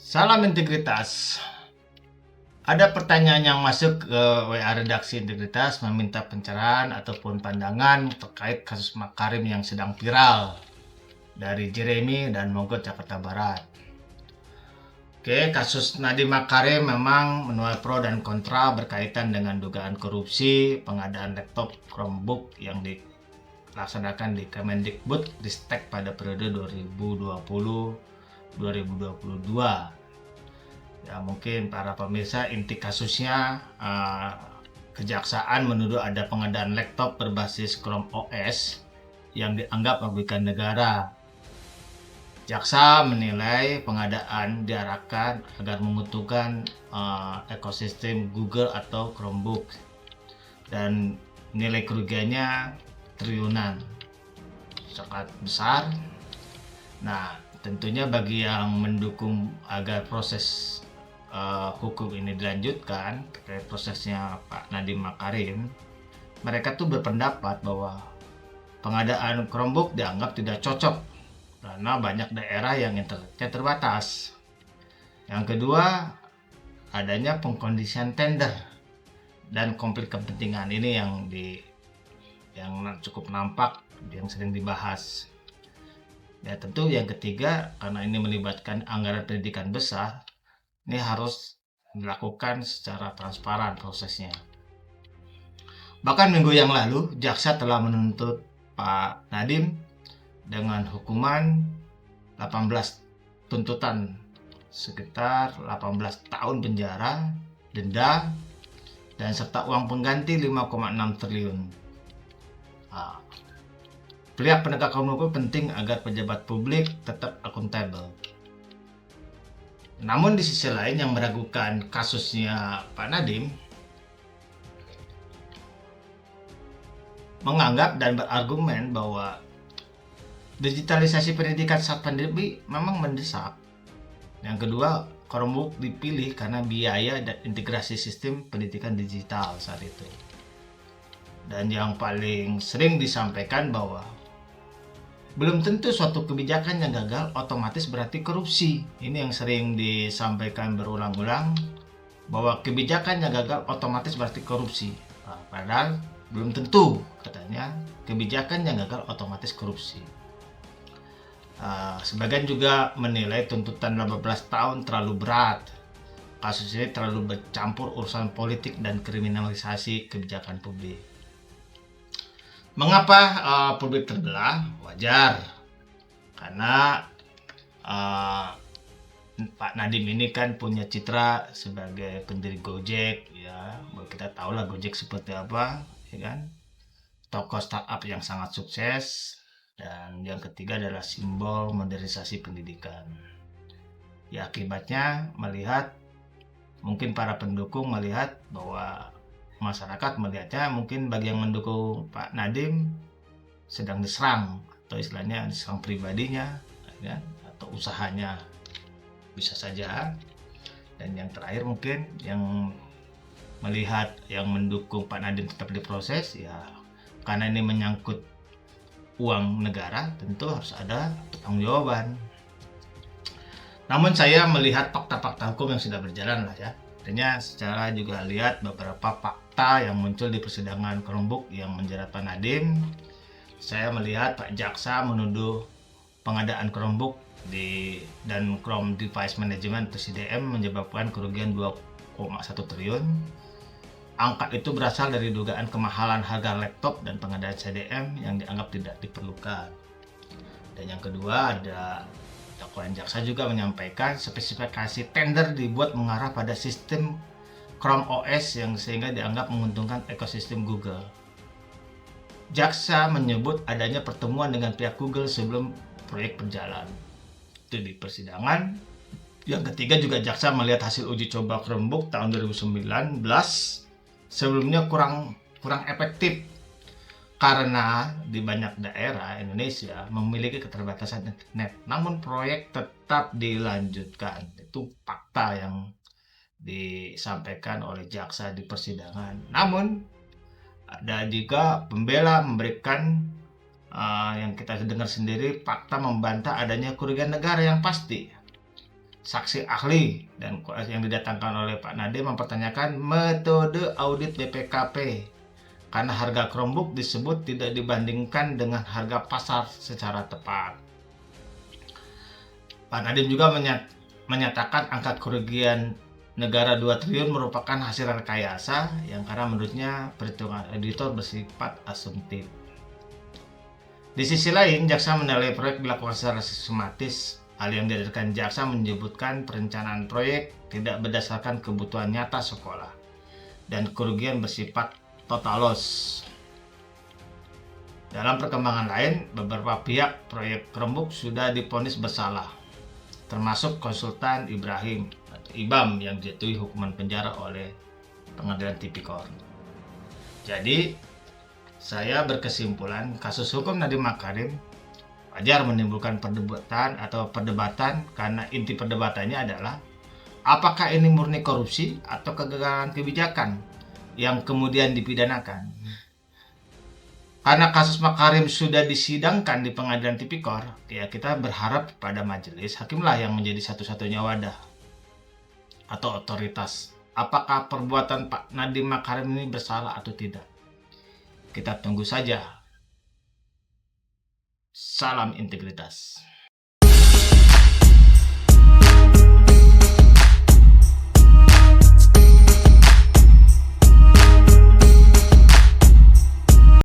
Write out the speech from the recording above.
Salam integritas. Ada pertanyaan yang masuk ke WA redaksi integritas meminta pencerahan ataupun pandangan terkait kasus Makarim yang sedang viral dari Jeremy dan Mogot Jakarta Barat. Oke, kasus Nadiem Makarim memang menuai pro dan kontra berkaitan dengan dugaan korupsi pengadaan laptop Chromebook yang dilaksanakan di Kemendikbud-Ristek pada periode 2020-2022. Ya, mungkin para pemirsa, inti kasusnya kejaksaan menuduh ada pengadaan laptop berbasis Chrome OS yang dianggap merugikan negara. Jaksa menilai pengadaan diarahkan agar menguntungkan ekosistem Google atau Chromebook dan nilai kerugiannya triliunan, sangat besar. Nah, tentunya bagi yang mendukung agar proses hukum ini dilanjutkan terkait prosesnya Pak Nadiem Makarim, mereka tuh berpendapat bahwa pengadaan Chromebook dianggap tidak cocok karena banyak daerah yang internetnya terbatas. Yang kedua, adanya pengkondisian tender dan konflik kepentingan ini yang cukup nampak, yang sering dibahas. Ya, tentu yang ketiga, karena ini melibatkan anggaran pendidikan besar, ini harus dilakukan secara transparan prosesnya. Bahkan minggu yang lalu, jaksa telah menuntut Pak Nadiem dengan hukuman 18 tuntutan sekitar 18 tahun penjara, denda, dan serta uang pengganti 5,6 triliun. Pihak penegak hukum penting agar pejabat publik tetap akuntabel. Namun di sisi lain yang meragukan kasusnya Pak Nadiem menganggap dan berargumen bahwa digitalisasi pendidikan saat pandemi memang mendesak. Yang kedua, Chromebook dipilih karena biaya dan integrasi sistem pendidikan digital saat itu. Dan yang paling sering disampaikan bahwa belum tentu suatu kebijakan yang gagal otomatis berarti korupsi. Ini yang sering disampaikan berulang-ulang, bahwa kebijakan yang gagal otomatis berarti korupsi. Padahal belum tentu, katanya, kebijakan yang gagal otomatis korupsi. Sebagian juga menilai tuntutan 18 tahun terlalu berat. Kasus ini terlalu bercampur urusan politik dan kriminalisasi kebijakan publik. Mengapa publik terbelah? Wajar, karena Pak Nadiem ini kan punya citra sebagai pendiri Gojek, ya. Kita tahu lah Gojek seperti apa, ya kan? Tokoh startup yang sangat sukses. Dan yang ketiga adalah simbol modernisasi pendidikan. Ya, akibatnya mungkin para pendukung melihat bahwa masyarakat melihatnya mungkin bagi yang mendukung Pak Nadiem sedang diserang, atau istilahnya diserang pribadinya, ya, atau usahanya, bisa saja. Dan yang terakhir mungkin yang melihat yang mendukung Pak Nadiem tetap diproses, ya karena ini menyangkut uang negara, tentu harus ada pertanggungjawaban. Namun saya melihat fakta-fakta hukum yang sudah berjalan lah, ya. Artinya secara juga lihat beberapa fakta yang muncul di persidangan Chromebook yang menjerat Pak Nadiem. Saya melihat Pak Jaksa menuduh pengadaan Chromebook dan Chrome Device Management atau CDM menyebabkan kerugian 2,1 triliun. Angka itu berasal dari dugaan kemahalan harga laptop dan pengadaan CDM yang dianggap tidak diperlukan. Dan yang kedua, ada dakwaan jaksa juga menyampaikan spesifikasi tender dibuat mengarah pada sistem Chrome OS yang sehingga dianggap menguntungkan ekosistem Google. Jaksa menyebut adanya pertemuan dengan pihak Google sebelum proyek berjalan. Itu di persidangan Yang ketiga juga jaksa melihat hasil uji coba Chromebook tahun 2019 sebelumnya kurang efektif karena di banyak daerah Indonesia memiliki keterbatasan internet. Namun proyek tetap dilanjutkan. Itu fakta yang disampaikan oleh jaksa di persidangan. Namun ada juga pembela memberikan yang kita dengar sendiri fakta membantah adanya kerugian negara yang pasti. Saksi ahli dan yang didatangkan oleh Pak Nadiem mempertanyakan metode audit BPKP karena harga Chromebook disebut tidak dibandingkan dengan harga pasar secara tepat. Pak Nadiem juga menyatakan angka kerugian negara 2 triliun merupakan hasil rekayasa yang karena menurutnya perhitungan editor bersifat asumtif. Di sisi lain, jaksa menilai proyek dilakukan secara sistematis. Hal yang dihadirkan jaksa menyebutkan perencanaan proyek tidak berdasarkan kebutuhan nyata sekolah dan kerugian bersifat total loss. Dalam perkembangan lain, beberapa pihak proyek Chromebook sudah divonis bersalah, termasuk konsultan Ibrahim atau IBAM yang dijatuhi hukuman penjara oleh Pengadilan Tipikor. Jadi, saya berkesimpulan kasus hukum Nadiem Makarim wajar menimbulkan perdebatan karena inti perdebatannya adalah apakah ini murni korupsi atau kegagalan kebijakan yang kemudian dipidanakan. Karena kasus Makarim sudah disidangkan di Pengadilan Tipikor, ya kita berharap pada majelis hakimlah yang menjadi satu-satunya wadah atau otoritas. Apakah perbuatan Pak Nadiem Makarim ini bersalah atau tidak? Kita tunggu saja. Salam integritas.